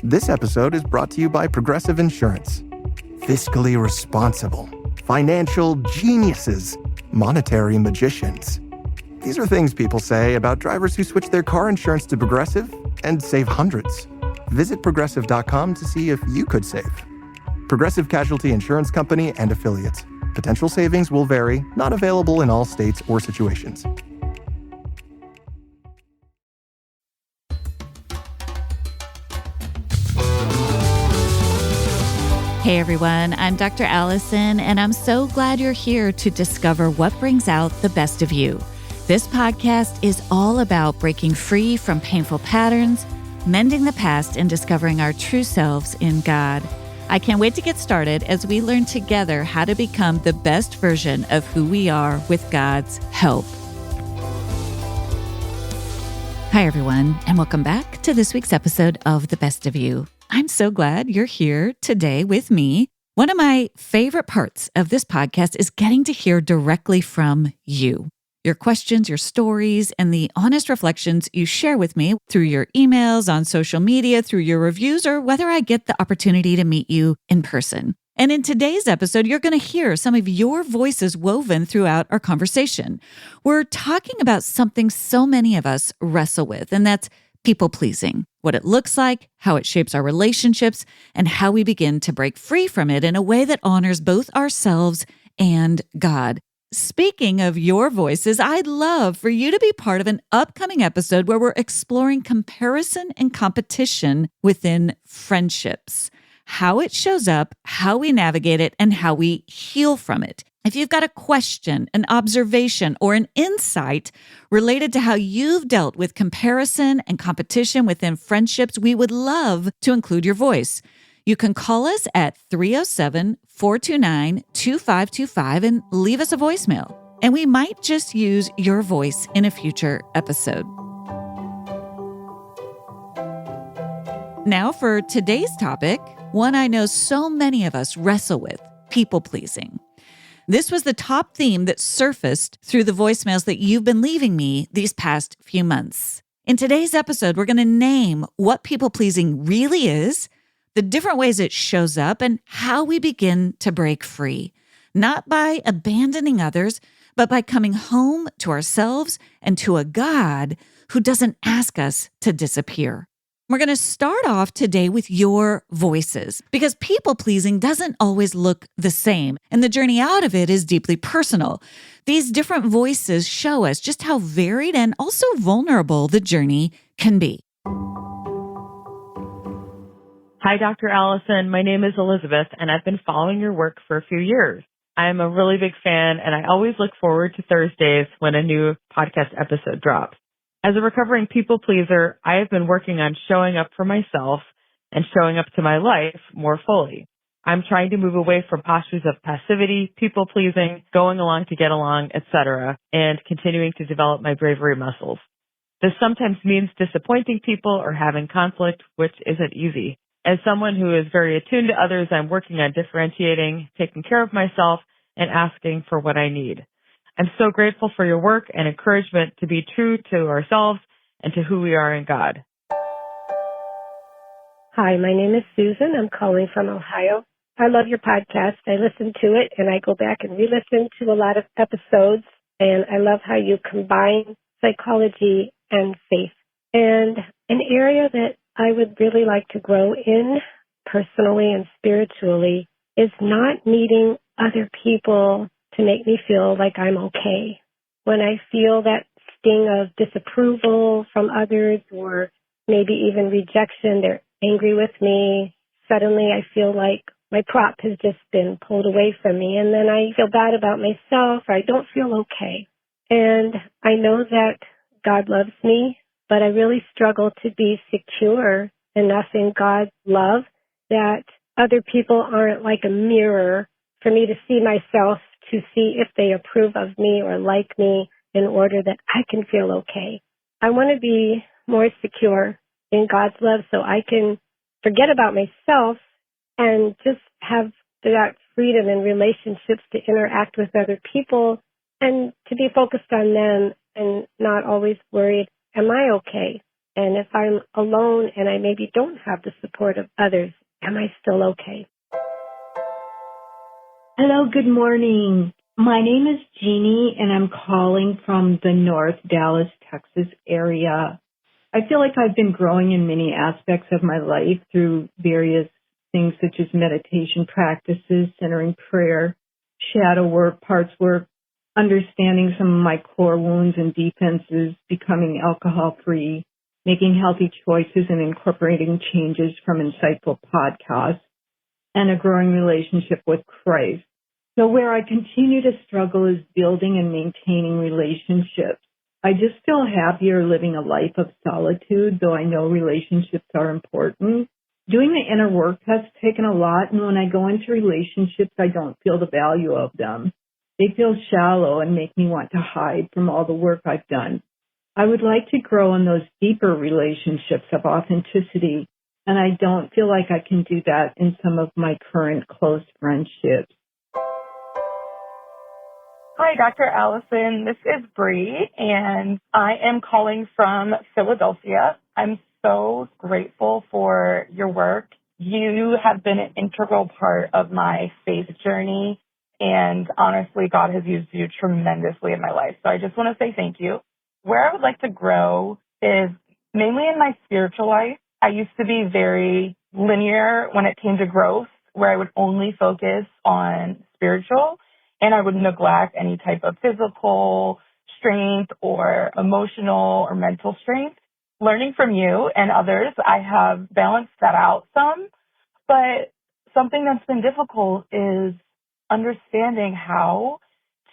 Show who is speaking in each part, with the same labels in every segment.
Speaker 1: This episode is brought to you by Progressive Insurance. Fiscally responsible, financial geniuses, monetary magicians. These are things people say about drivers who switch their car insurance to Progressive and save hundreds. Visit progressive.com to see if you could save. Progressive Casualty Insurance Company and Affiliates. Potential savings will vary, not available in all states or situations.
Speaker 2: Hey everyone, I'm Dr. Alison, and I'm so glad you're here to discover what brings out the best of you. This podcast is all about breaking free from painful patterns, mending the past, and discovering our true selves in God. I can't wait to get started as we learn together how to become the best version of who we are with God's help. Hi everyone, and welcome back to this week's episode of The Best of You. I'm so glad you're here today with me. One of my favorite parts of this podcast is getting to hear directly from you. Your questions, your stories, and the honest reflections you share with me through your emails, on social media, through your reviews, or whether I get the opportunity to meet you in person. And in today's episode, you're going to hear some of your voices woven throughout our conversation. We're talking about something so many of us wrestle with, and that's people-pleasing, what it looks like, how it shapes our relationships, and how we begin to break free from it in a way that honors both ourselves and God. Speaking of your voices, I'd love for you to be part of an upcoming episode where we're exploring comparison and competition within friendships, how it shows up, how we navigate it, and how we heal from it. If you've got a question, an observation, or an insight related to how you've dealt with comparison and competition within friendships, we would love to include your voice. You can call us at 307-429-2525 and leave us a voicemail, and we might just use your voice in a future episode. Now for today's topic, one I know so many of us wrestle with, people-pleasing. This was the top theme that surfaced through the voicemails that you've been leaving me these past few months. In today's episode, we're going to name what people-pleasing really is, the different ways it shows up, and how we begin to break free, not by abandoning others, but by coming home to ourselves and to a God who doesn't ask us to disappear. We're going to start off today with your voices, because people-pleasing doesn't always look the same, and the journey out of it is deeply personal. These different voices show us just how varied and also vulnerable the journey can be.
Speaker 3: Hi, Dr. Alison. My name is Elizabeth, and I've been following your work for a few years. I'm a really big fan, and I always look forward to Thursdays when a new podcast episode drops. As a recovering people pleaser, I have been working on showing up for myself and showing up to my life more fully. I'm trying to move away from postures of passivity, people pleasing, going along to get along, etc., and continuing to develop my bravery muscles. This sometimes means disappointing people or having conflict, which isn't easy. As someone who is very attuned to others, I'm working on differentiating, taking care of myself, and asking for what I need. I'm so grateful for your work and encouragement to be true to ourselves and to who we are in God.
Speaker 4: Hi, my name is Susan. I'm calling from Ohio. I love your podcast. I listen to it, and I go back and re-listen to a lot of episodes, and I love how you combine psychology and faith. And an area that I would really like to grow in personally and spiritually is not needing other people to make me feel like I'm okay. When I feel that sting of disapproval from others or maybe even rejection, they're angry with me, suddenly I feel like my prop has just been pulled away from me, and then I feel bad about myself. I don't feel okay. And I know that God loves me, but I really struggle to be secure enough in God's love that other people aren't like a mirror for me to see myself, to see if they approve of me or like me in order that I can feel okay. I want to be more secure in God's love so I can forget about myself and just have that freedom in relationships to interact with other people and to be focused on them and not always worried, am I okay? And if I'm alone and I maybe don't have the support of others, am I still okay?
Speaker 5: Hello, good morning. My name is Jeannie, and I'm calling from the North Dallas, Texas area. I feel like I've been growing in many aspects of my life through various things such as meditation practices, centering prayer, shadow work, parts work, understanding some of my core wounds and defenses, becoming alcohol-free, making healthy choices, and incorporating changes from insightful podcasts, and a growing relationship with Christ. So where I continue to struggle is building and maintaining relationships. I just feel happier living a life of solitude, though I know relationships are important. Doing the inner work has taken a lot, and when I go into relationships, I don't feel the value of them. They feel shallow and make me want to hide from all the work I've done. I would like to grow in those deeper relationships of authenticity, and I don't feel like I can do that in some of my current close friendships.
Speaker 3: Hi, Dr. Allison. This is Bree, and I am calling from Philadelphia. I'm so grateful for your work. You have been an integral part of my faith journey, and honestly, God has used you tremendously in my life. So I just want to say thank you. Where I would like to grow is mainly in my spiritual life. I used to be very linear when it came to growth, where I would only focus on spiritual, and I would neglect any type of physical strength or emotional or mental strength. Learning from you and others, I have balanced that out some, but something that's been difficult is understanding how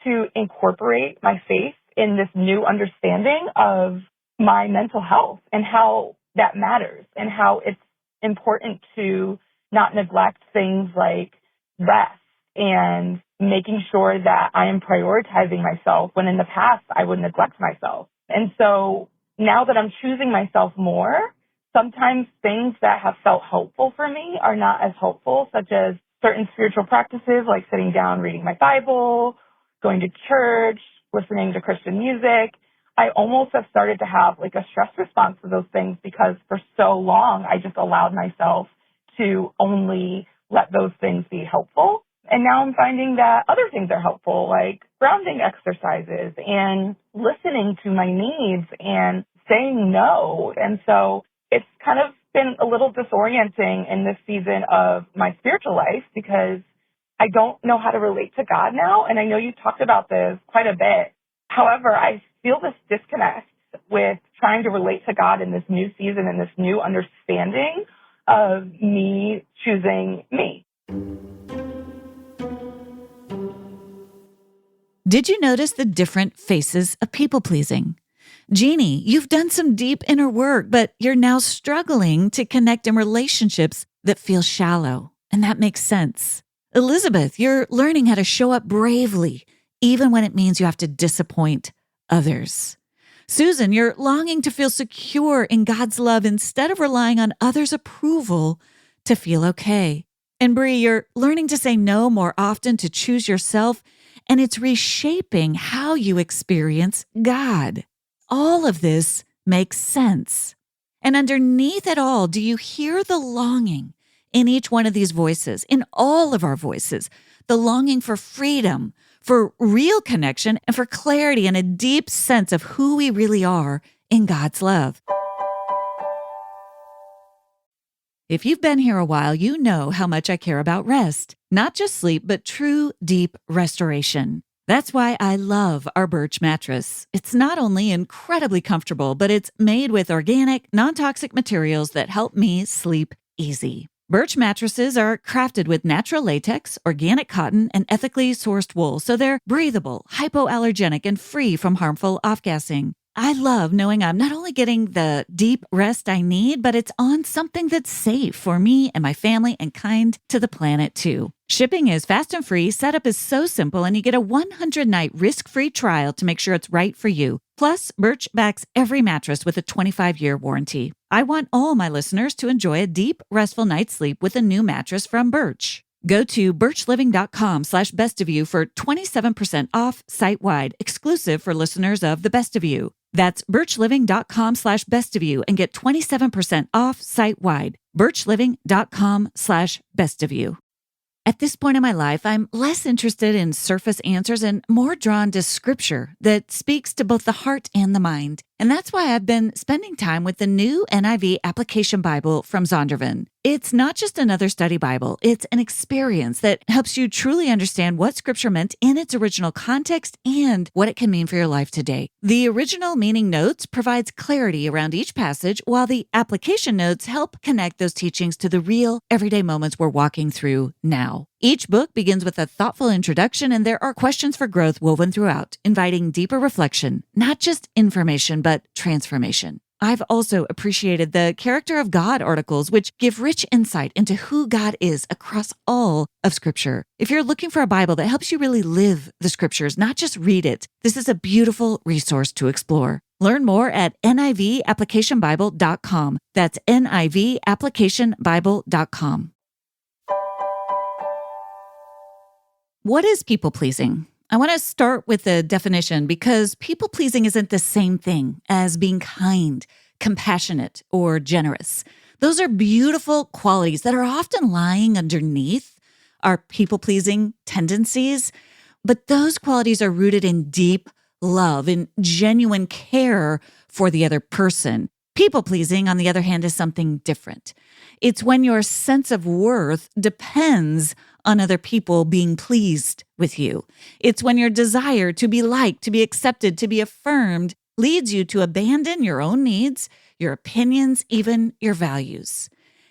Speaker 3: to incorporate my faith in this new understanding of my mental health and how that matters and how it's important to not neglect things like rest and making sure that I am prioritizing myself when in the past I would neglect myself. And so now that I'm choosing myself more, sometimes things that have felt helpful for me are not as helpful, such as certain spiritual practices like sitting down, reading my Bible, going to church, listening to Christian music. I almost have started to have like a stress response to those things because for so long I just allowed myself to only let those things be helpful. And now I'm finding that other things are helpful, like grounding exercises and listening to my needs and saying no. And so it's kind of been a little disorienting in this season of my spiritual life because I don't know how to relate to God now. And I know you talked about this quite a bit. However, I feel this disconnect with trying to relate to God in this new season and this new understanding of me choosing me.
Speaker 2: Did you notice the different faces of people-pleasing? Jeannie, you've done some deep inner work, but you're now struggling to connect in relationships that feel shallow, and that makes sense. Elizabeth, you're learning how to show up bravely, even when it means you have to disappoint others. Susan, you're longing to feel secure in God's love instead of relying on others' approval to feel okay. And Bree, you're learning to say no more often to choose yourself, and it's reshaping how you experience God. All of this makes sense. And underneath it all, do you hear the longing in each one of these voices, in all of our voices, the longing for freedom, for real connection, and for clarity and a deep sense of who we really are in God's love? If you've been here a while, you know how much I care about rest. Not just sleep, but true, deep restoration. That's why I love our Birch mattress. It's not only incredibly comfortable, but it's made with organic, non-toxic materials that help me sleep easy. Birch mattresses are crafted with natural latex, organic cotton, and ethically sourced wool, so they're breathable, hypoallergenic, and free from harmful off-gassing. I love knowing I'm not only getting the deep rest I need, but it's on something that's safe for me and my family and kind to the planet too. Shipping is fast and free, setup is so simple, and you get a 100-night risk-free trial to make sure it's right for you. Plus, Birch backs every mattress with a 25-year warranty. I want all my listeners to enjoy a deep, restful night's sleep with a new mattress from Birch. Go to birchliving.com/bestofyou for 27% off site-wide, exclusive for listeners of The Best of You. That's birchliving.com/bestofyou and get 27% off site-wide. birchliving.com/bestofyou. At this point in my life, I'm less interested in surface answers and more drawn to scripture that speaks to both the heart and the mind. And that's why I've been spending time with the new NIV Application Bible from Zondervan. It's not just another study Bible. It's an experience that helps you truly understand what scripture meant in its original context and what it can mean for your life today. The original meaning notes provides clarity around each passage, while the application notes help connect those teachings to the real, everyday moments we're walking through now. Each book begins with a thoughtful introduction, and there are questions for growth woven throughout, inviting deeper reflection, not just information, but transformation. I've also appreciated the Character of God articles, which give rich insight into who God is across all of Scripture. If you're looking for a Bible that helps you really live the Scriptures, not just read it, this is a beautiful resource to explore. Learn more at nivapplicationbible.com. That's nivapplicationbible.com. What is people-pleasing? I want to start with the definition because people-pleasing isn't the same thing as being kind, compassionate, or generous. Those are beautiful qualities that are often lying underneath our people-pleasing tendencies, but those qualities are rooted in deep love and genuine care for the other person. People-pleasing, on the other hand, is something different. It's when your sense of worth depends on other people being pleased with you. It's when your desire to be liked, to be accepted, to be affirmed leads you to abandon your own needs, your opinions, even your values.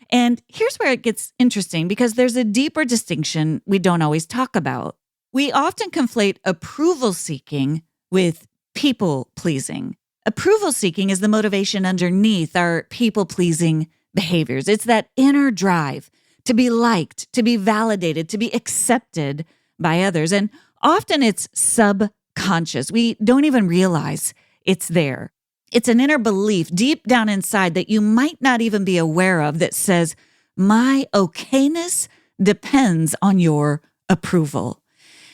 Speaker 2: And here's where it gets interesting because there's a deeper distinction we don't always talk about. We often conflate approval seeking with people pleasing. Approval seeking is the motivation underneath our people pleasing behaviors. It's that inner drive to be liked, to be validated, to be accepted by others. And often it's subconscious. We don't even realize it's there. It's an inner belief deep down inside that you might not even be aware of that says, my okayness depends on your approval.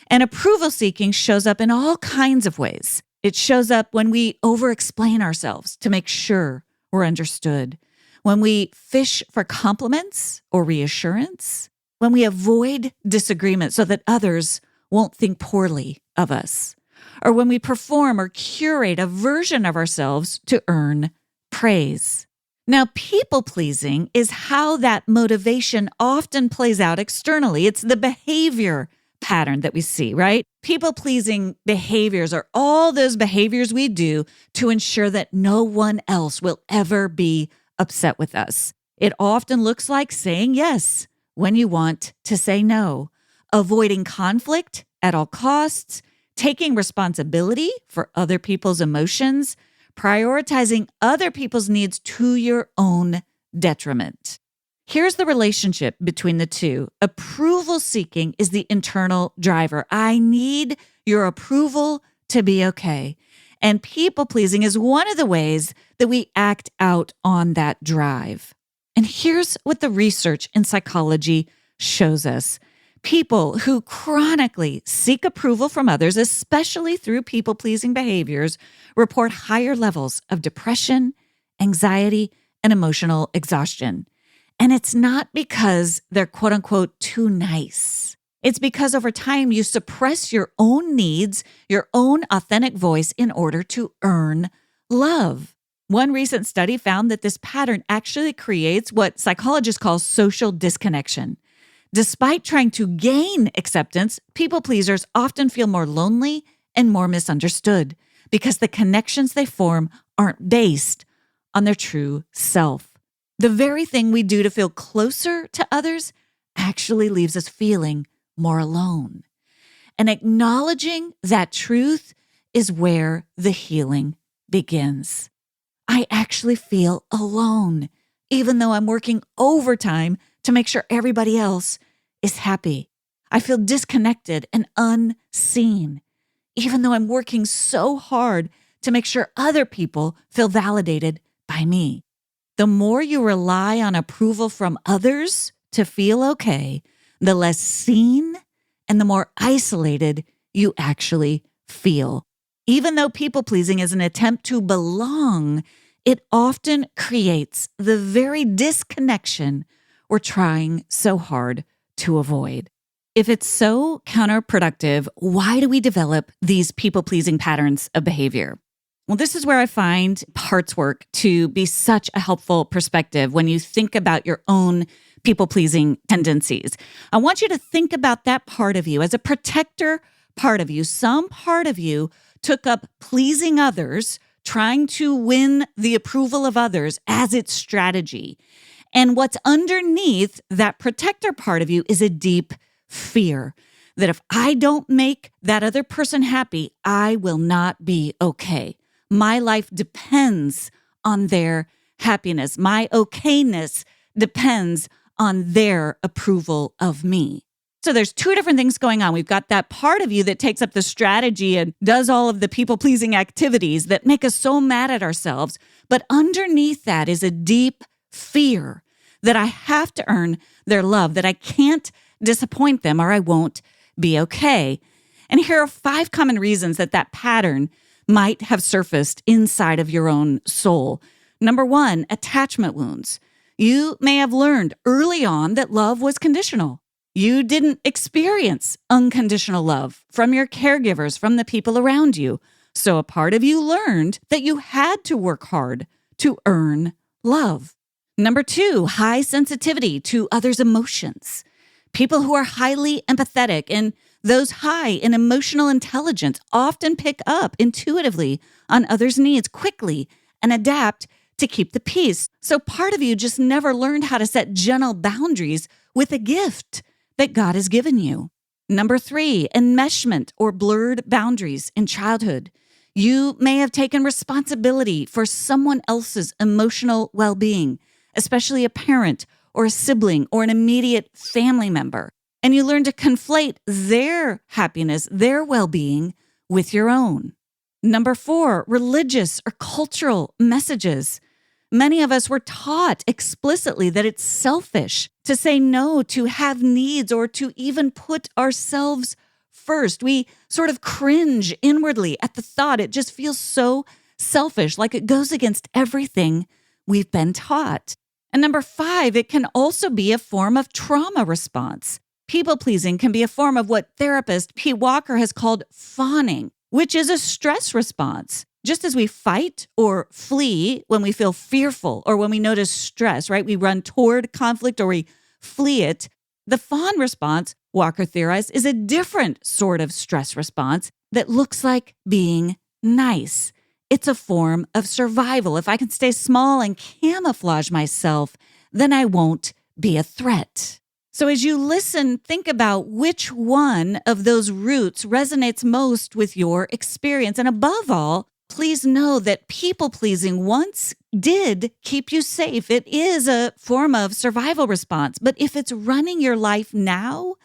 Speaker 2: And approval seeking shows up in all kinds of ways. It shows up when we over-explain ourselves to make sure we're understood, when we fish for compliments or reassurance, when we avoid disagreement so that others won't think poorly of us, or when we perform or curate a version of ourselves to earn praise. Now, people-pleasing is how that motivation often plays out externally. It's the behavior pattern that we see, right? People-pleasing behaviors are all those behaviors we do to ensure that no one else will ever be upset with us. It often looks like saying yes when you want to say no, avoiding conflict at all costs, taking responsibility for other people's emotions, prioritizing other people's needs to your own detriment. Here's the relationship between the two. Approval seeking is the internal driver. I need your approval to be okay. And people pleasing is one of the ways that we act out on that drive. And here's what the research in psychology shows us. People who chronically seek approval from others, especially through people-pleasing behaviors, report higher levels of depression, anxiety, and emotional exhaustion. And it's not because they're quote-unquote too nice. It's because over time you suppress your own needs, your own authentic voice in order to earn love. One recent study found that this pattern actually creates what psychologists call social disconnection. Despite trying to gain acceptance, people pleasers often feel more lonely and more misunderstood because the connections they form aren't based on their true self. The very thing we do to feel closer to others actually leaves us feeling more alone. And acknowledging that truth is where the healing begins. I actually feel alone, even though I'm working overtime to make sure everybody else is happy. I feel disconnected and unseen, even though I'm working so hard to make sure other people feel validated by me. The more you rely on approval from others to feel okay, the less seen and the more isolated you actually feel. Even though people-pleasing is an attempt to belong, it often creates the very disconnection we're trying so hard to avoid. If it's so counterproductive, why do we develop these people-pleasing patterns of behavior? Well, this is where I find Heart's work to be such a helpful perspective when you think about your own people-pleasing tendencies. I want you to think about that part of you as a protector part of you. Some part of you took up pleasing others, trying to win the approval of others as its strategy. And what's underneath that protector part of you is a deep fear that if I don't make that other person happy, I will not be okay. My life depends on their happiness. My okayness depends on their approval of me. So there's two different things going on. We've got that part of you that takes up the strategy and does all of the people-pleasing activities that make us so mad at ourselves. But underneath that is a deep fear that I have to earn their love, that I can't disappoint them or I won't be okay. And here are 5 common reasons that that pattern might have surfaced inside of your own soul. Number 1, attachment wounds. You may have learned early on that love was conditional. You didn't experience unconditional love from your caregivers, from the people around you. So a part of you learned that you had to work hard to earn love. Number 2, high sensitivity to others' emotions. People who are highly empathetic and those high in emotional intelligence often pick up intuitively on others' needs quickly and adapt to keep the peace. So part of you just never learned how to set gentle boundaries with a gift that God has given you. Number 3, enmeshment or blurred boundaries in childhood. You may have taken responsibility for someone else's emotional well-being, especially a parent or a sibling or an immediate family member. And you learn to conflate their happiness, their well-being with your own. Number 4, religious or cultural messages. Many of us were taught explicitly that it's selfish to say no, to have needs, or to even put ourselves first. We sort of cringe inwardly at the thought. It just feels so selfish, like it goes against everything we've been taught. And number 5, it can also be a form of trauma response. People-pleasing can be a form of what therapist Pete Walker has called fawning, which is a stress response. Just as we fight or flee when we feel fearful or when we notice stress, right? We run toward conflict or we flee it. The fawn response, Walker theorized, is a different sort of stress response that looks like being nice. It's a form of survival. If I can stay small and camouflage myself, then I won't be a threat. So as you listen, think about which one of those roots resonates most with your experience. And above all, please know that people-pleasing once did keep you safe. It is a form of survival response. But if it's running your life now,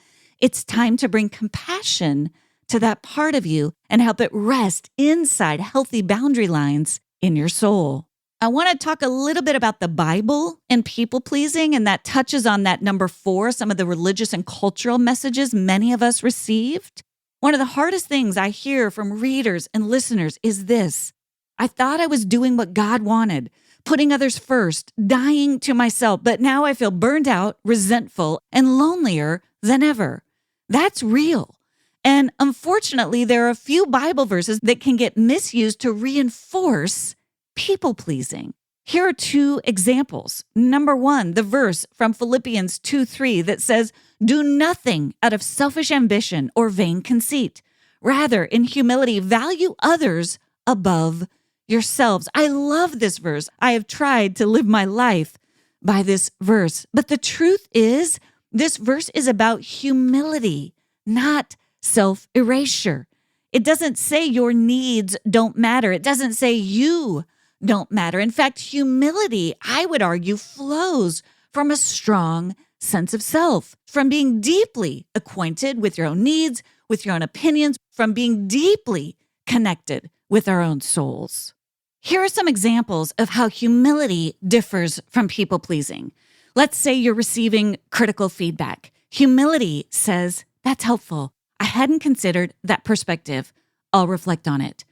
Speaker 2: it's time to bring compassion to that part of you and help it rest inside healthy boundary lines in your soul. I want to talk a little bit about the Bible and people-pleasing, and that touches on that number 4, some of the religious and cultural messages many of us received. One of the hardest things I hear from readers and listeners is this: I thought I was doing what God wanted, putting others first, dying to myself, but now I feel burned out, resentful, and lonelier than ever. That's real. And unfortunately, there are a few Bible verses that can get misused to reinforce people-pleasing. Here are 2 examples. Number 1, the verse from Philippians 2:3 that says, "Do nothing out of selfish ambition or vain conceit. Rather, in humility, value others above yourselves." I love this verse. I have tried to live my life by this verse. But the truth is, this verse is about humility, not self-erasure. It doesn't say your needs don't matter. It doesn't say you don't matter. In fact, humility, I would argue, flows from a strong sense of self, from being deeply acquainted with your own needs, with your own opinions, from being deeply connected with our own souls. Here are some examples of how humility differs from people-pleasing. Let's say you're receiving critical feedback. Humility says, "That's helpful. I hadn't considered that perspective. I'll reflect on it."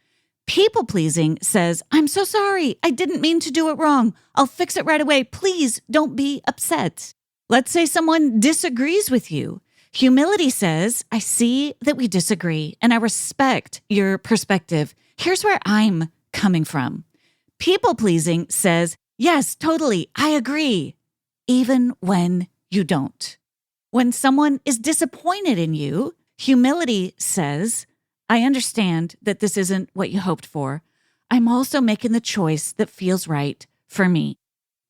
Speaker 2: People-pleasing says, I'm so sorry. I didn't mean to do it wrong. I'll fix it right away. Please don't be upset. Let's say someone disagrees with you. Humility says, I see that we disagree and I respect your perspective. Here's where I'm coming from. People-pleasing says, yes, totally, I agree, even when you don't. When someone is disappointed in you, humility says, I understand that this isn't what you hoped for. I'm also making the choice that feels right for me.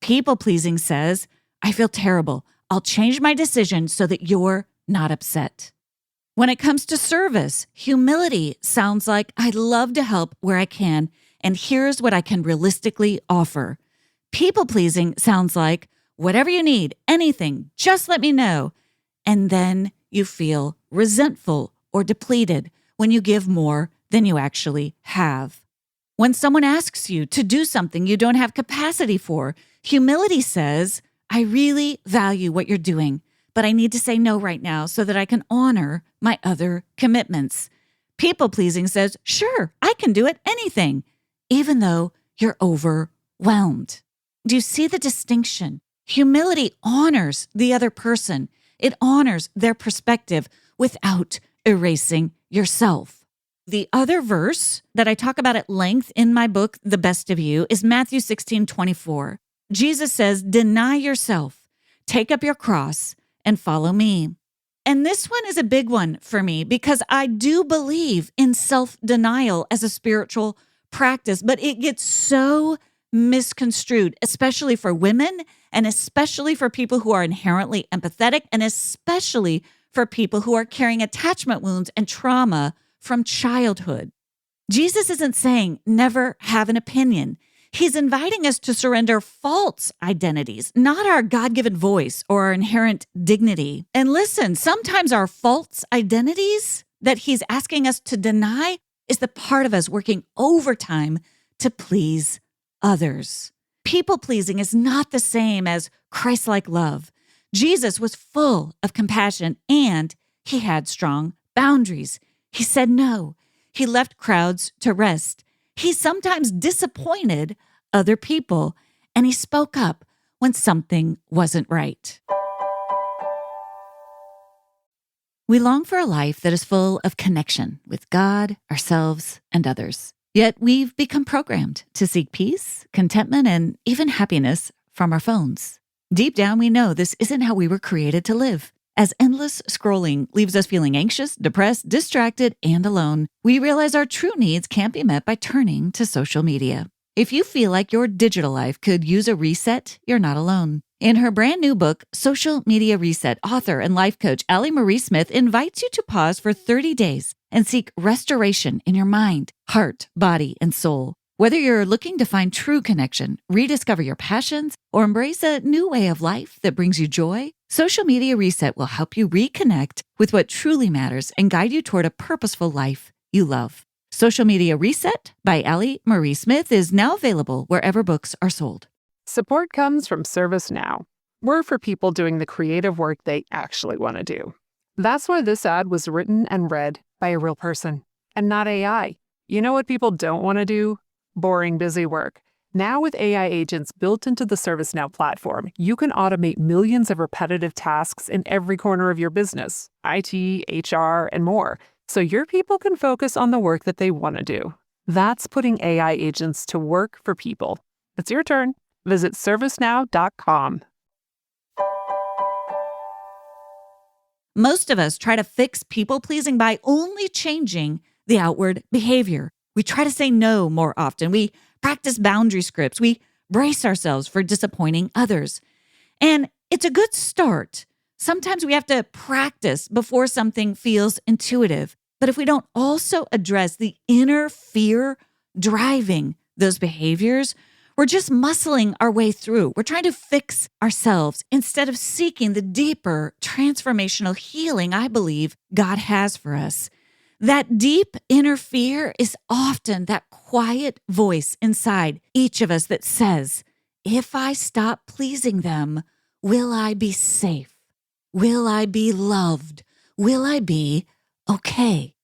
Speaker 2: People-pleasing says, I feel terrible. I'll change my decision so that you're not upset. When it comes to service, humility sounds like I'd love to help where I can, and here's what I can realistically offer. People-pleasing sounds like whatever you need, anything, just let me know. And then you feel resentful or depleted when you give more than you actually have. When someone asks you to do something you don't have capacity for, humility says, I really value what you're doing, but I need to say no right now so that I can honor my other commitments. People-pleasing says, sure, I can do it, anything, even though you're overwhelmed. Do you see the distinction? Humility honors the other person. It honors their perspective without erasing yourself. The other verse that I talk about at length in my book, The Best of You, is Matthew 16:24. Jesus says, deny yourself, take up your cross, and follow me. And this one is a big one for me because I do believe in self-denial as a spiritual practice, but it gets so misconstrued, especially for women and especially for people who are inherently empathetic and especially for people who are carrying attachment wounds and trauma from childhood. Jesus isn't saying never have an opinion. He's inviting us to surrender false identities, not our God-given voice or our inherent dignity. And listen, sometimes our false identities that he's asking us to deny is the part of us working overtime to please others. People-pleasing is not the same as Christ-like love. Jesus was full of compassion and he had strong boundaries. He said no. He left crowds to rest. He sometimes disappointed other people, and he spoke up when something wasn't right. We long for a life that is full of connection with God, ourselves, and others. Yet we've become programmed to seek peace, contentment, and even happiness from our phones. Deep down, we know this isn't how we were created to live. As endless scrolling leaves us feeling anxious, depressed, distracted, and alone, we realize our true needs can't be met by turning to social media. If you feel like your digital life could use a reset, you're not alone. In her brand new book, Social Media Reset, author and life coach Allie Marie Smith invites you to pause for 30 days and seek restoration in your mind, heart, body, and soul. Whether you're looking to find true connection, rediscover your passions, or embrace a new way of life that brings you joy, Social Media Reset will help you reconnect with what truly matters and guide you toward a purposeful life you love. Social Media Reset by Allie Marie Smith is now available wherever books are sold.
Speaker 6: Support comes from ServiceNow. We're for people doing the creative work they actually want to do. That's why this ad was written and read by a real person and not AI. You know what people don't want to do? Boring, busy work. Now with AI agents built into the ServiceNow platform, you can automate millions of repetitive tasks in every corner of your business, IT, HR, and more, so your people can focus on the work that they want to do. That's putting AI agents to work for people. It's your turn. Visit servicenow.com.
Speaker 2: Most of us try to fix people-pleasing by only changing the outward behavior. We try to say no more often. We practice boundary scripts. We brace ourselves for disappointing others. And it's a good start. Sometimes we have to practice before something feels intuitive. But if we don't also address the inner fear driving those behaviors, we're just muscling our way through. We're trying to fix ourselves instead of seeking the deeper transformational healing I believe God has for us. That deep inner fear is often that quiet voice inside each of us that says, if I stop pleasing them, will I be safe? Will I be loved? Will I be okay?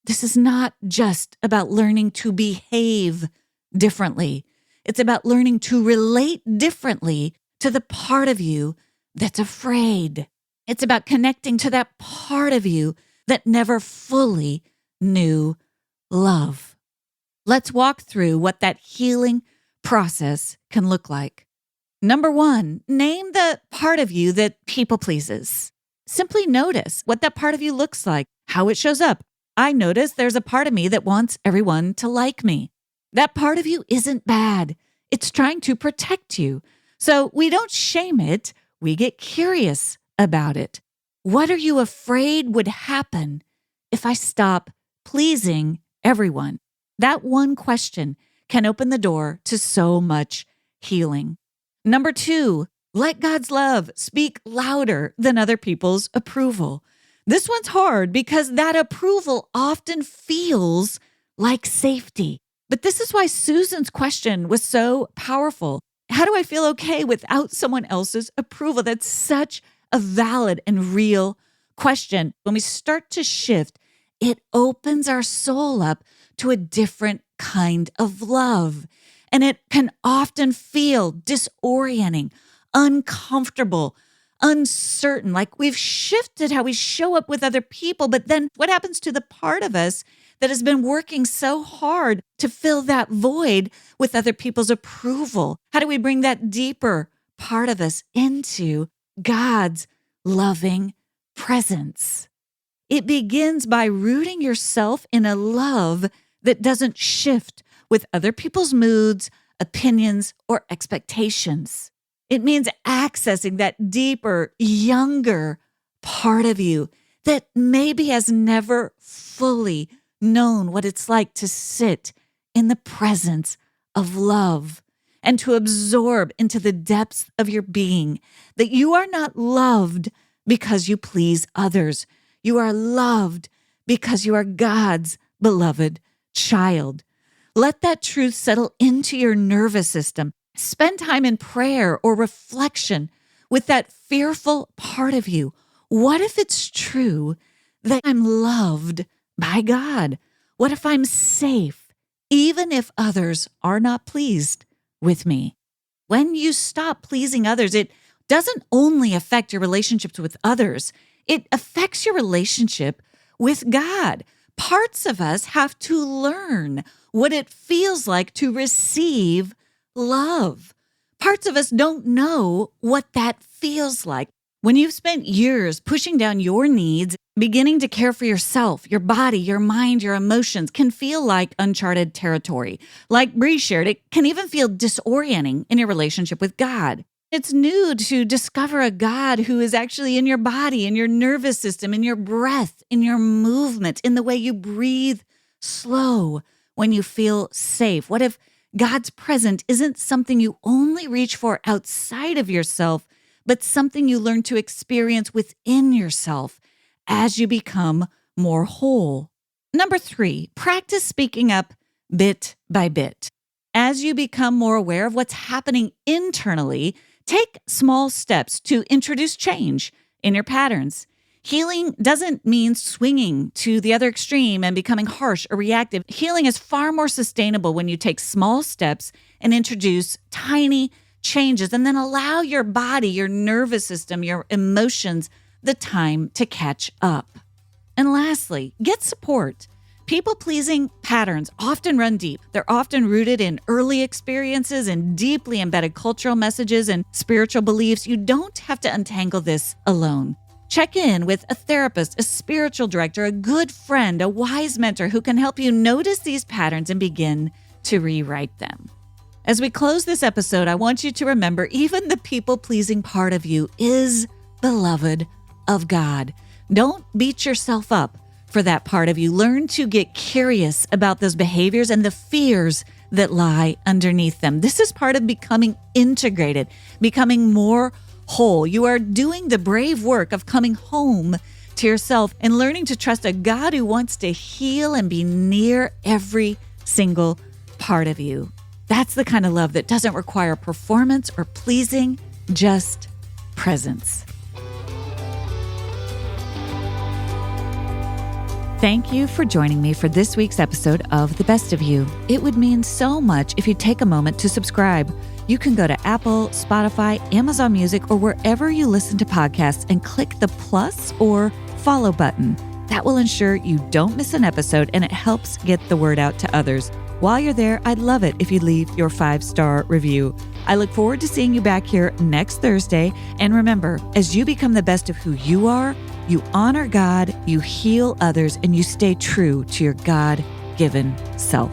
Speaker 2: This is not just about learning to behave differently. It's about learning to relate differently to the part of you that's afraid. It's about connecting to that part of you that never fully knew love. Let's walk through what that healing process can look like. Number 1, name the part of you that people pleases. Simply notice what that part of you looks like, how it shows up. I notice there's a part of me that wants everyone to like me. That part of you isn't bad. It's trying to protect you. So we don't shame it. We get curious about it. What are you afraid would happen if I stop pleasing everyone? That one question can open the door to so much healing. Number 2, let God's love speak louder than other people's approval. This one's hard because that approval often feels like safety. But this is why Susan's question was so powerful. How do I feel okay without someone else's approval? That's such a valid and real question. When we start to shift, it opens our soul up to a different kind of love. And it can often feel disorienting, uncomfortable, uncertain, like we've shifted how we show up with other people. But then what happens to the part of us that has been working so hard to fill that void with other people's approval? How do we bring that deeper part of us into God's loving presence? It begins by rooting yourself in a love that doesn't shift with other people's moods, opinions, or expectations. It means accessing that deeper, younger part of you that maybe has never fully known what it's like to sit in the presence of love and to absorb into the depths of your being that you are not loved because you please others. You are loved because you are God's beloved child. Let that truth settle into your nervous system. Spend time in prayer or reflection with that fearful part of you. What if it's true that I'm loved by God? What if I'm safe, even if others are not pleased with me? When you stop pleasing others, it doesn't only affect your relationships with others, it affects your relationship with God. Parts of us have to learn what it feels like to receive love. Parts of us don't know what that feels like. When you've spent years pushing down your needs, beginning to care for yourself, your body, your mind, your emotions can feel like uncharted territory. Like Bree shared, it can even feel disorienting in your relationship with God. It's new to discover a God who is actually in your body, in your nervous system, in your breath, in your movement, in the way you breathe slow when you feel safe. What if God's presence isn't something you only reach for outside of yourself, but something you learn to experience within yourself as you become more whole? Number 3, practice speaking up bit by bit. As you become more aware of what's happening internally, take small steps to introduce change in your patterns. Healing doesn't mean swinging to the other extreme and becoming harsh or reactive. Healing is far more sustainable when you take small steps and introduce tiny changes and then allow your body, your nervous system, your emotions the time to catch up. And lastly, get support. People-pleasing patterns often run deep. They're often rooted in early experiences and deeply embedded cultural messages and spiritual beliefs. You don't have to untangle this alone. Check in with a therapist, a spiritual director, a good friend, a wise mentor who can help you notice these patterns and begin to rewrite them. As we close this episode, I want you to remember even the people-pleasing part of you is beloved of God. Don't beat yourself up for that part of you. Learn to get curious about those behaviors and the fears that lie underneath them. This is part of becoming integrated, becoming more whole. You are doing the brave work of coming home to yourself and learning to trust a God who wants to heal and be near every single part of you. That's the kind of love that doesn't require performance or pleasing, just presence. Thank you for joining me for this week's episode of The Best of You. It would mean so much if you take a moment to subscribe. You can go to Apple, Spotify, Amazon Music, or wherever you listen to podcasts and click the plus or follow button. That will ensure you don't miss an episode and it helps get the word out to others. While you're there, I'd love it if you leave your 5-star review. I look forward to seeing you back here next Thursday. And remember, as you become the best of who you are, you honor God, you heal others, and you stay true to your God-given self.